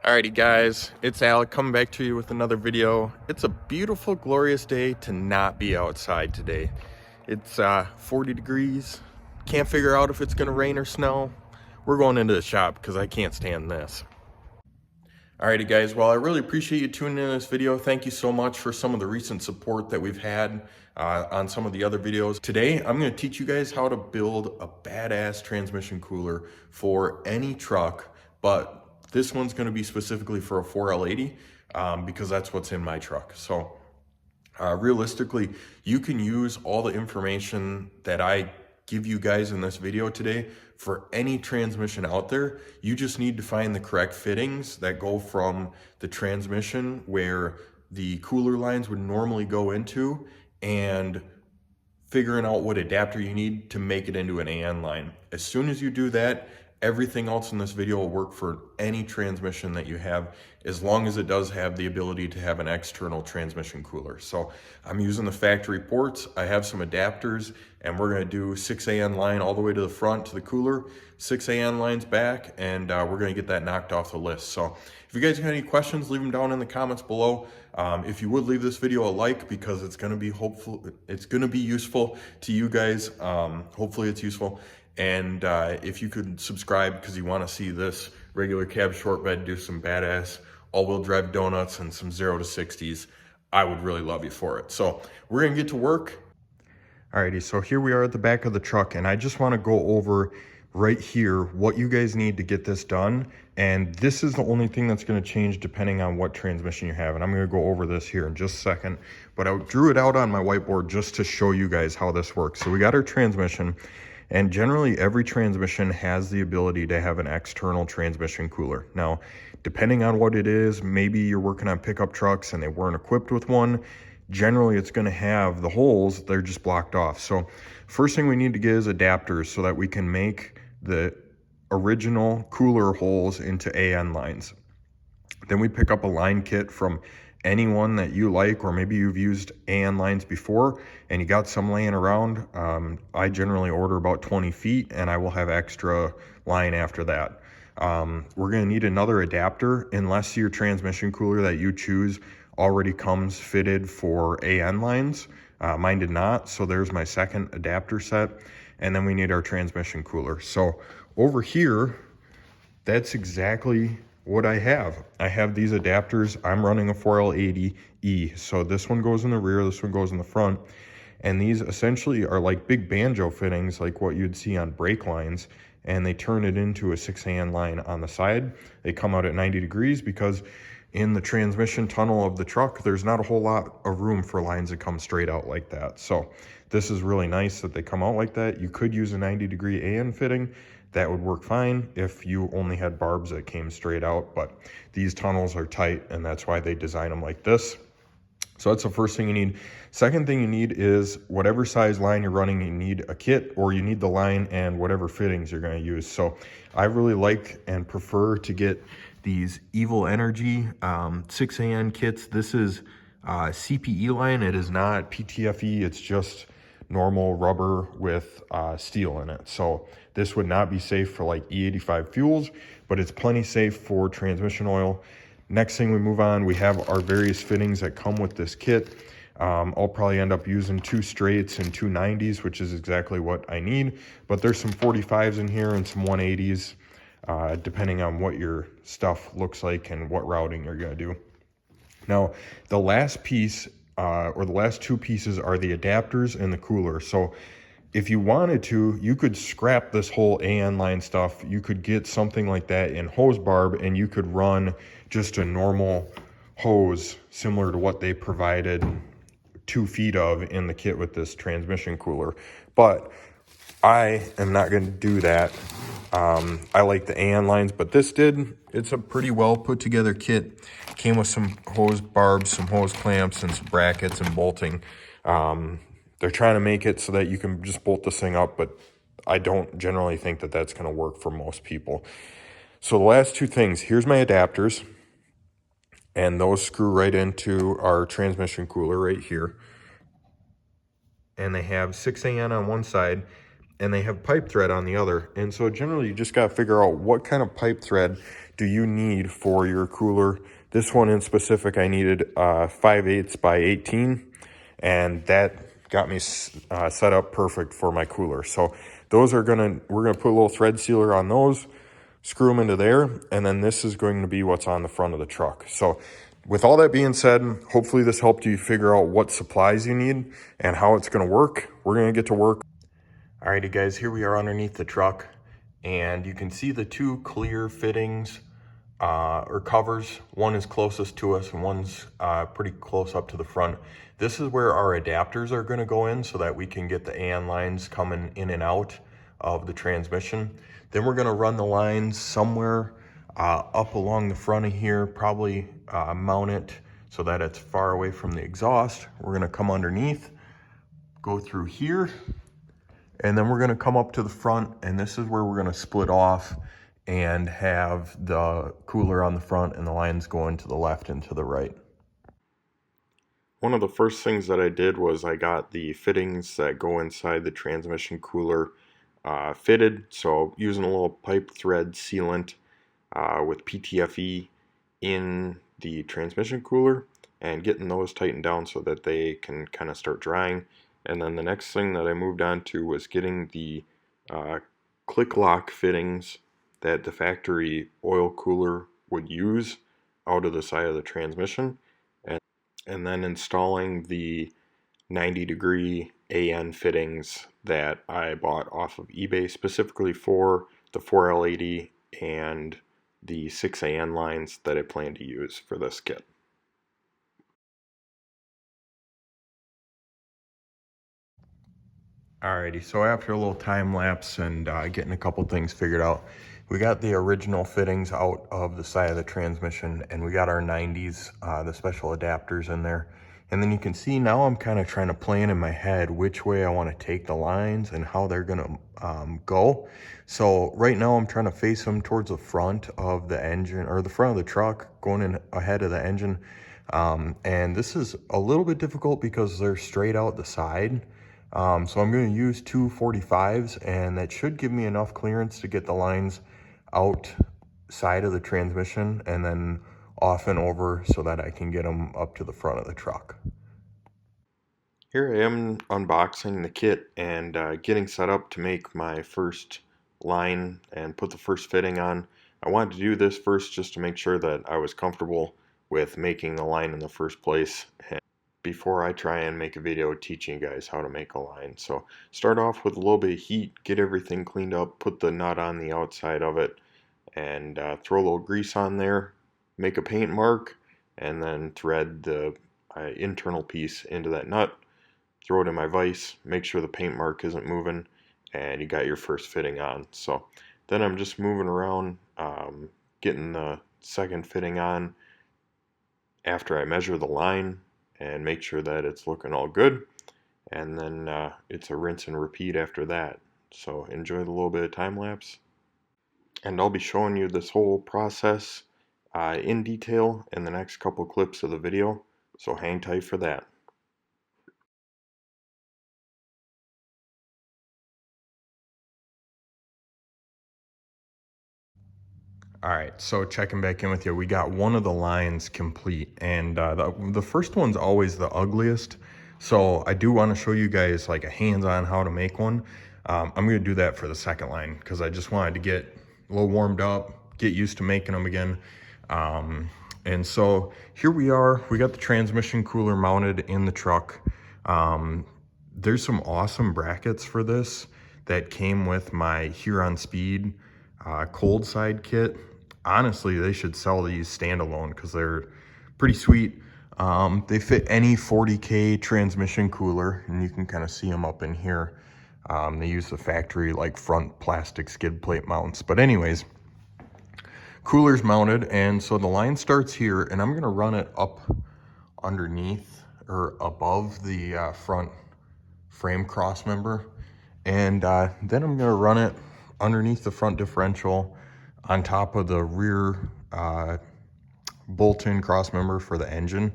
Alrighty guys, it's Alec coming back to you with another video. It's a beautiful, glorious day to not be outside today. It's 40 degrees. Can't figure out if it's gonna rain or snow. We're going into the shop because I can't stand this. Alrighty guys, well I really appreciate you tuning in this video. Thank you so much for some of the recent support that we've had on some of the other videos. Today I'm going to teach you guys how to build a badass transmission cooler for any truck, but this one's going to be specifically for a 4L80 because that's what's in my truck. So realistically, you can use all the information that I give you guys in this video today for any transmission out there. You just need to find the correct fittings that go from the transmission where the cooler lines would normally go into and figuring out what adapter you need to make it into an AN line. As soon as you do that, everything else in this video will work for any transmission that you have, as long as it does have the ability to have an external transmission cooler. So I'm using the factory ports. I have some adapters, and we're going to do 6 AN line all the way to the front to the cooler, 6 AN lines back, and we're going to get that knocked off the list. So if you guys have any questions, leave them down in the comments below. If you would leave this video a like, because it's going to be useful to you guys. Hopefully it's useful. And if you could subscribe because you want to see this regular cab short bed do some badass all-wheel drive donuts and some 0 to 60s, I would really love you for it. So we're going to get to work. Alrighty, so here we are at the back of the truck, and I just want to go over right here what you guys need to get this done. And this is the only thing that's going to change depending on what transmission you have. And I'm going to go over this here in just a second. But I drew it out on my whiteboard just to show you guys how this works. So we got our transmission. And generally, every transmission has the ability to have an external transmission cooler. Now, depending on what it is, maybe you're working on pickup trucks and they weren't equipped with one. Generally, it's going to have the holes, they're just blocked off. So first thing we need to get is adapters so that we can make the original cooler holes into AN lines. Then we pick up a line kit from anyone that you like, or maybe you've used AN lines before and you got some laying around. I generally order about 20 feet and I will have extra line after that. We're going to need another adapter unless your transmission cooler that you choose already comes fitted for AN lines. Mine did not, so there's my second adapter set. And then we need our transmission cooler. So over here, that's exactly what I have. I have these adapters. I'm running a 4L80E. So this one goes in the rear, this one goes in the front. And these essentially are like big banjo fittings, like what you'd see on brake lines. And they turn it into a 6 AN line on the side. They come out at 90 degrees because in the transmission tunnel of the truck, there's not a whole lot of room for lines that come straight out like that. So this is really nice that they come out like that. You could use a 90-degree AN fitting. That would work fine if you only had barbs that came straight out, but these tunnels are tight and that's why they design them like this. So that's the first thing you need. Second thing you need is whatever size line you're running, you need a kit, or you need the line and whatever fittings you're going to use. So I really like and prefer to get these Evil Energy 6 AN kits. This is CPE line. It is not PTFE. It's just normal rubber with steel in it. So this would not be safe for like E85 fuels, but it's plenty safe for transmission oil. Next thing we move on, we have our various fittings that come with this kit. I'll probably end up using 2 straights and 2 90s, which is exactly what I need. But there's some 45s in here and some 180s, depending on what your stuff looks like and what routing you're going to do. Now, the last piece, or the last 2 pieces, are the adapters and the cooler. So if you wanted to, you could scrap this whole AN line stuff. You could get something like that in hose barb, and you could run just a normal hose similar to what they provided 2 feet of in the kit with this transmission cooler. But I am not going to do that. I like the AN lines, but it's a pretty well put together kit. Came with some hose barbs, some hose clamps, and some brackets and bolting. They're trying to make it so that you can just bolt this thing up, but I don't generally think that that's going to work for most people. So the last 2 things, here's my adapters, and those screw right into our transmission cooler right here. And they have 6 AN on one side, and they have pipe thread on the other. And so generally you just got to figure out what kind of pipe thread do you need for your cooler. This one in specific, I needed 5/8 by 18, and that got me set up perfect for my cooler. So those are we're gonna put a little thread sealer on those, screw them into there, and then this is going to be what's on the front of the truck. So with all that being said, hopefully this helped you figure out what supplies you need and how it's gonna work. We're gonna get to work. Alrighty guys, here we are underneath the truck, and you can see the two clear fittings or covers. One is closest to us and one's pretty close up to the front. This is where our adapters are going to go in so that we can get the AN lines coming in and out of the transmission. Then we're going to run the lines somewhere up along the front of here, probably mount it so that it's far away from the exhaust. We're going to come underneath, go through here, and then we're going to come up to the front, and this is where we're going to split off and have the cooler on the front and the lines going to the left and to the right. One of the first things that I did was I got the fittings that go inside the transmission cooler fitted. So using a little pipe thread sealant with PTFE in the transmission cooler and getting those tightened down so that they can kind of start drying. And then the next thing that I moved on to was getting the click lock fittings that the factory oil cooler would use out of the side of the transmission, and then installing the 90-degree AN fittings that I bought off of eBay specifically for the 4L80 and the 6AN lines that I plan to use for this kit. Alrighty, so after a little time lapse and getting a couple things figured out, we got the original fittings out of the side of the transmission, and we got our 90s, the special adapters in there. And then you can see now I'm kind of trying to plan in my head which way I want to take the lines and how they're going to go. So right now I'm trying to face them towards the front of the engine, or the front of the truck, going in ahead of the engine. And this is a little bit difficult because they're straight out the side. So I'm going to use two 45s, and that should give me enough clearance to get the lines outside of the transmission and then off and over so that I can get them up to the front of the truck. Here I am unboxing the kit and getting set up to make my first line and put the first fitting on. I wanted to do this first just to make sure that I was comfortable with making the line in the first place before I try and make a video teaching you guys how to make a line. So start off with a little bit of heat, get everything cleaned up, put the nut on the outside of it, and throw a little grease on there, make a paint mark, and then thread the internal piece into that nut, throw it in my vise, make sure the paint mark isn't moving, and you got your first fitting on. So then I'm just moving around, getting the second fitting on after I measure the line and make sure that it's looking all good, and then it's a rinse and repeat after that. So enjoy the little bit of time lapse, and I'll be showing you this whole process in detail in the next couple clips of the video, so hang tight for that. All right, so checking back in with you, we got one of the lines complete, and the first one's always the ugliest. So I do want to show you guys like a hands-on how to make one. I'm gonna do that for the second line because I just wanted to get a little warmed up, get used to making them again. And so here we are, we got the transmission cooler mounted in the truck. There's some awesome brackets for this that came with my Huron Speed cold side kit. Honestly, they should sell these standalone because they're pretty sweet. They fit any 40K transmission cooler, and you can kind of see them up in here. They use the factory like front plastic skid plate mounts. But anyways, cooler's mounted, and so the line starts here, and I'm gonna run it up underneath or above the front frame cross member, and then I'm gonna run it underneath the front differential on top of the rear bolt-in cross member for the engine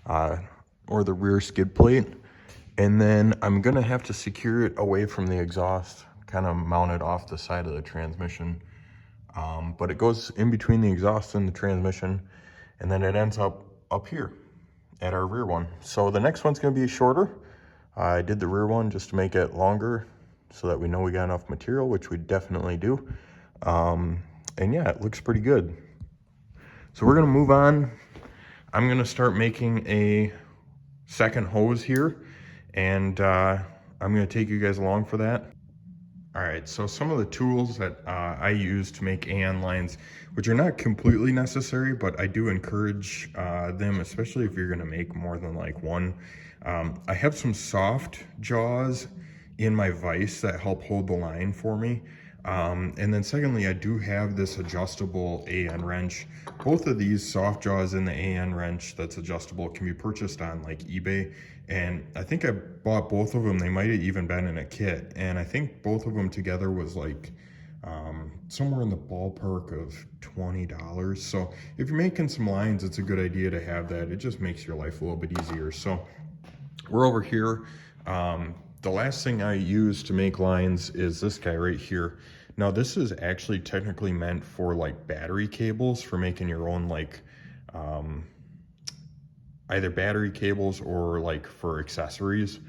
or the rear skid plate. And then I'm gonna have to secure it away from the exhaust, kind of mount it off the side of the transmission but it goes in between the exhaust and the transmission, and then it ends up here at our rear one. So the next one's gonna be shorter. I did the rear one just to make it longer so that we know we got enough material, which we definitely do. And yeah, it looks pretty good. So we're gonna move on. I'm gonna start making a second hose here, and I'm gonna take you guys along for that. All right, so some of the tools that I use to make AN lines, which are not completely necessary, but I do encourage them, especially if you're gonna make more than like one. I have some soft jaws in my vise that help hold the line for me. And then secondly, I do have this adjustable AN wrench. Both of these soft jaws and the AN wrench that's adjustable can be purchased on like eBay. And I think I bought both of them. They might have even been in a kit. And I think both of them together was like somewhere in the ballpark of $20. So if you're making some lines, it's a good idea to have that. It just makes your life a little bit easier. So we're over here. The last thing I use to make lines is this guy right here. Now this is actually technically meant for like battery cables, for making your own like either battery cables or like for accessories.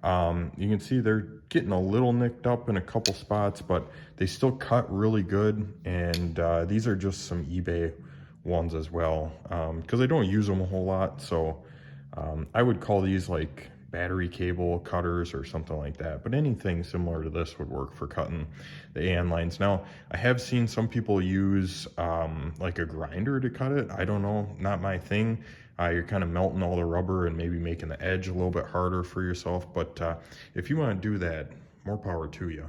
You can see they're getting a little nicked up in a couple spots, but they still cut really good. And these are just some eBay ones as well, because I don't use them a whole lot. So I would call these like battery cable cutters or something like that, but anything similar to this would work for cutting the AN lines. Now, I have seen some people use like a grinder to cut it. I don't know, not my thing. You're kind of melting all the rubber and maybe making the edge a little bit harder for yourself, but if you want to do that, more power to you.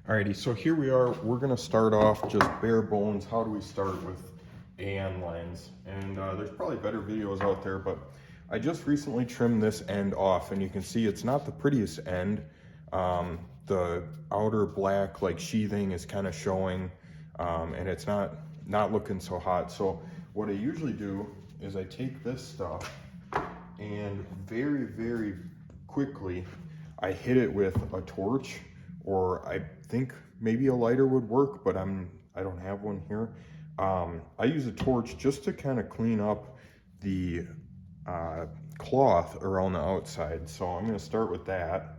Alrighty, so here we are. We're gonna start off just bare bones. How do we start with AN lines? And there's probably better videos out there, but I just recently trimmed this end off, and you can see it's not the prettiest end. The outer black like sheathing is kind of showing, and it's not looking so hot. So what I usually do is I take this stuff and very, very quickly I hit it with a torch, or I think maybe a lighter would work, but I don't have one here. I use a torch just to kind of clean up the cloth around the outside. So I'm going to start with that.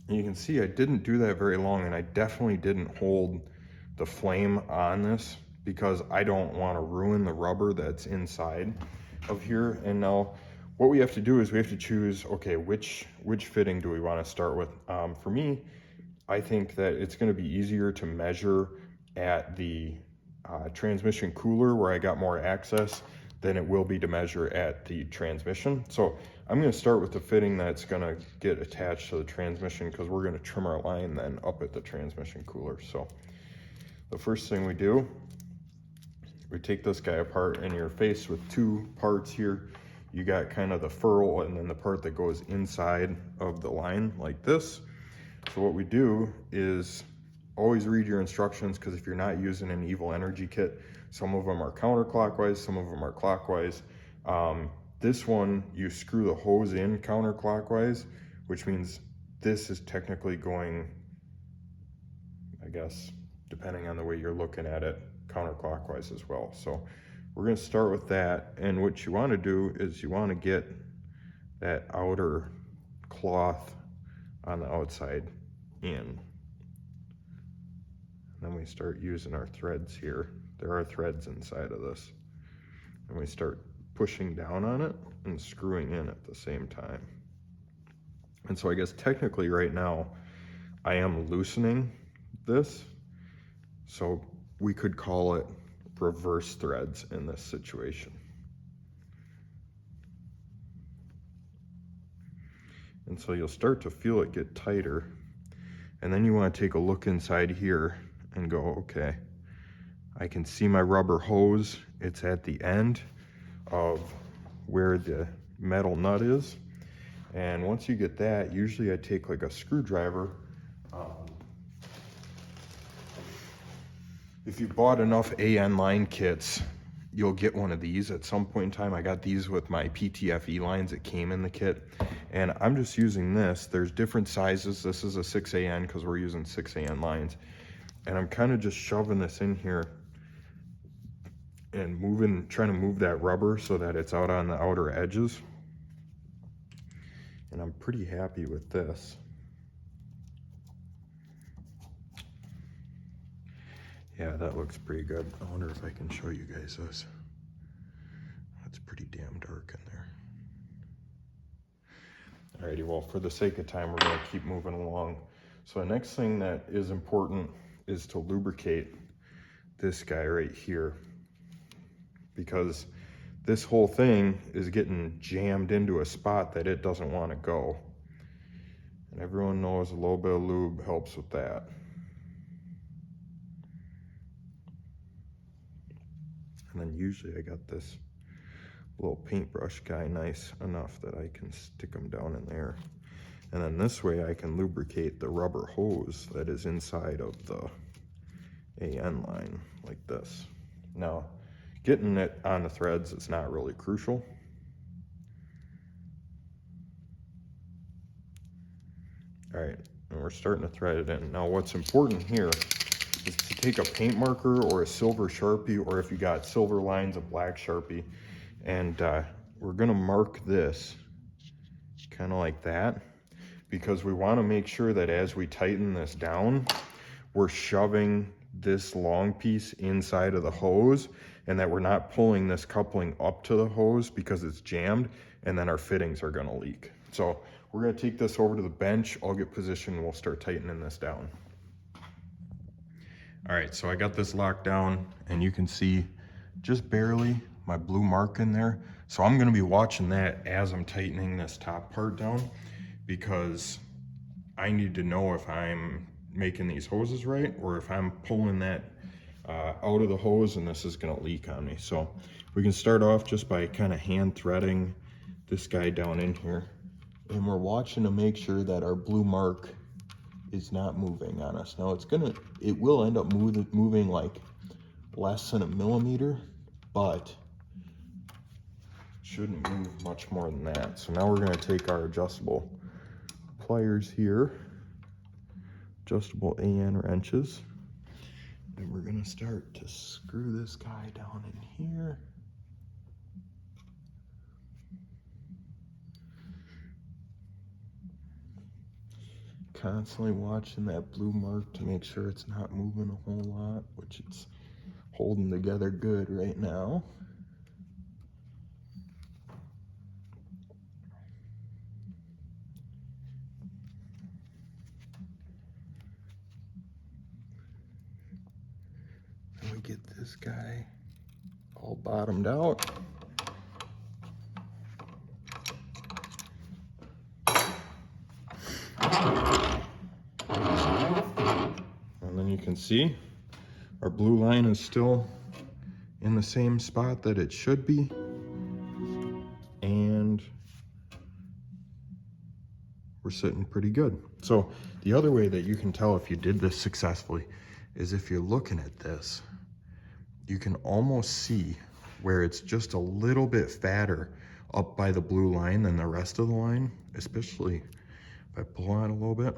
And you can see I didn't do that very long, and I definitely didn't hold the flame on this because I don't want to ruin the rubber that's inside of here. And now what we have to do is we have to choose, okay, which fitting do we want to start with? For me, I think that it's going to be easier to measure at the transmission cooler where I got more access than it will be to measure at the transmission. So I'm going to start with the fitting that's going to get attached to the transmission, because we're going to trim our line then up at the transmission cooler. So the first thing we do, we take this guy apart, and you're faced with two parts here. You got kind of the ferrule and then the part that goes inside of the line like this. So what we do is always read your instructions, because if you're not using an Evil Energy kit, some of them are counterclockwise, some of them are clockwise. This one, you screw the hose in counterclockwise, which means this is technically going, I guess, depending on the way you're looking at it, counterclockwise as well. So we're going to start with that, and what you want to do is you want to get that outer cloth on the outside in. Then we start using our threads here. There are threads inside of this. And we start pushing down on it and screwing in at the same time. And so I guess technically right now I am loosening this. So we could call it reverse threads in this situation. And so you'll start to feel it get tighter. And then you want to take a look inside here and go, okay, I can see my rubber hose. It's at the end of where the metal nut is. And once you get that, usually I take like a screwdriver. If you bought enough AN line kits, you'll get one of these at some point in time. I got these with my PTFE lines that came in the kit, and I'm just using this. There's different sizes. This is a 6AN because we're using 6AN lines, and I'm kind of just shoving this in here and trying to move that rubber so that it's out on the outer edges. And I'm pretty happy with this. Yeah, that looks pretty good. I wonder if I can show you guys this. That's pretty damn dark in there. Alrighty, well, for the sake of time, we're gonna keep moving along. So the next thing that is important is to lubricate this guy right here, because this whole thing is getting jammed into a spot that it doesn't want to go. And everyone knows a little bit of lube helps with that. And then usually I got this little paintbrush guy nice enough that I can stick them down in there. And then this way I can lubricate the rubber hose that is inside of the AN line like this. Now, getting it on the threads is not really crucial. All right, and we're starting to thread it in. Now what's important here is to take a paint marker or a silver Sharpie, or if you got silver lines, a black Sharpie, and we're gonna mark this kind of like that, because we wanna make sure that as we tighten this down, we're shoving this long piece inside of the hose, and that we're not pulling this coupling up to the hose because it's jammed, and then our fittings are gonna leak. So we're gonna take this over to the bench. I'll get positioned and we'll start tightening this down. All right, so I got this locked down, and you can see just barely my blue mark in there. So I'm gonna be watching that as I'm tightening this top part down, because I need to know if I'm making these hoses right, or if I'm pulling that out of the hose and this is gonna leak on me. So we can start off just by kind of hand threading this guy down in here. And we're watching to make sure that our blue mark is not moving on us. Now it will end up moving like less than a millimeter, but shouldn't move much more than that. So now we're gonna take our adjustable pliers here, adjustable AN wrenches, and we're gonna start to screw this guy down in here. Constantly watching that blue mark to make sure it's not moving a whole lot, which it's holding together good right now. And we get this guy all bottomed out. And then you can see our blue line is still in the same spot that it should be. And we're sitting pretty good. So the other way that you can tell if you did this successfully is if you're looking at this, you can almost see where it's just a little bit fatter up by the blue line than the rest of the line, especially if I pull on it a little bit.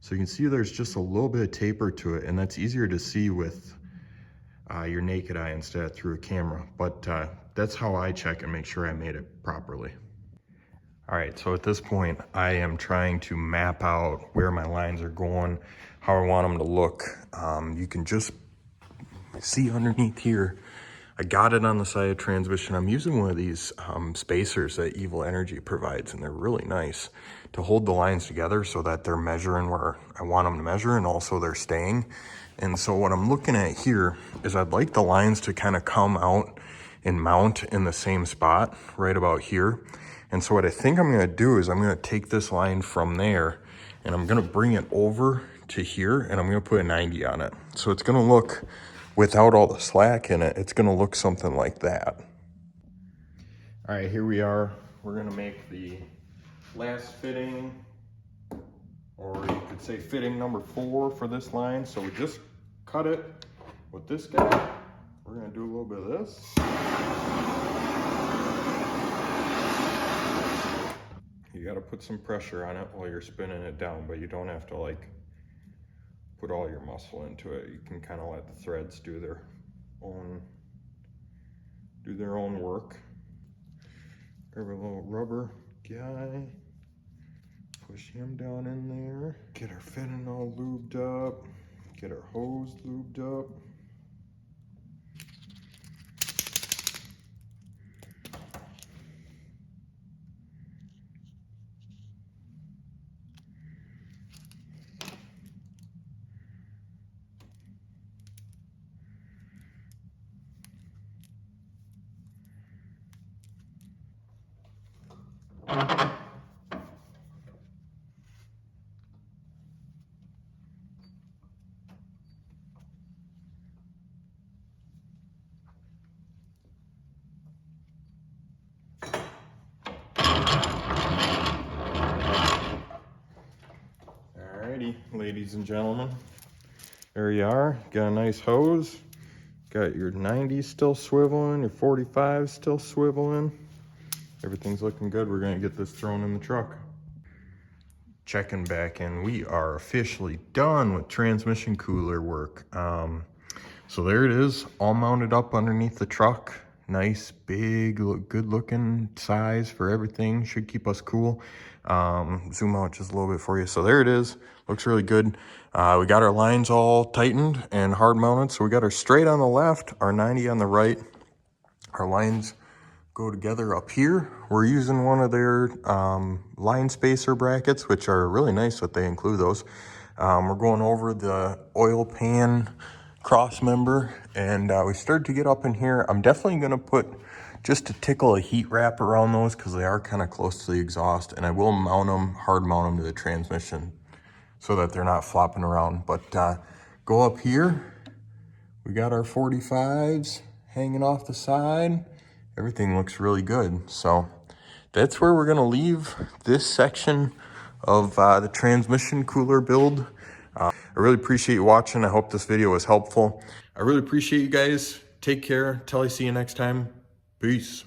So you can see there's just a little bit of taper to it, and that's easier to see with your naked eye instead of through a camera. But that's how I check and make sure I made it properly. All right, so at this point, I am trying to map out where my lines are going, how I want them to look. You can just see underneath here, I got it on the side of transmission. I'm using one of these spacers that Evil Energy provides, and they're really nice to hold the lines together so that they're measuring where I want them to measure, and also they're staying. And so what I'm looking at here is I'd like the lines to kind of come out and mount in the same spot right about here. And so what I think I'm gonna do is I'm gonna take this line from there and I'm gonna bring it over to here, and I'm gonna put a 90 on it. So it's gonna look, without all the slack in it, it's gonna look something like that. All right, here we are. We're gonna make the last fitting, or you could say fitting number 4 for this line. So we just cut it with this guy, We're gonna do a little bit of this. You gotta put some pressure on it while you're spinning it down, but you don't have to like put all your muscle into it. You can kind of let the threads do their own work. Grab a little rubber guy, push him down in there, get our fitting all lubed up, get our hose lubed up. Alrighty, ladies and gentlemen, there you are. Got a nice hose. Got your 90s still swiveling, your 45s still swiveling. Everything's looking good. We're gonna get this thrown in the truck. Checking back in, we are officially done with transmission cooler work. So there it is, all mounted up underneath the truck. Nice, big, good looking size for everything. Should keep us cool. Zoom out just a little bit for you. So there it is, looks really good. We got our lines all tightened and hard mounted. So we got our straight on the left, our 90 on the right. Our lines go together up here. We're using one of their line spacer brackets, which are really nice that they include those. We're going over the oil pan cross member, and we started to get up in here. I'm definitely gonna put just a tickle of heat wrap around those because they are kind of close to the exhaust, and I will mount them, hard mount them to the transmission so that they're not flopping around. But go up here, we got our 45s hanging off the side. Everything looks really good. So that's where we're gonna leave this section of the transmission cooler build. I really appreciate you watching. I hope this video was helpful. I really appreciate you guys. Take care. Till I see you next time. Peace.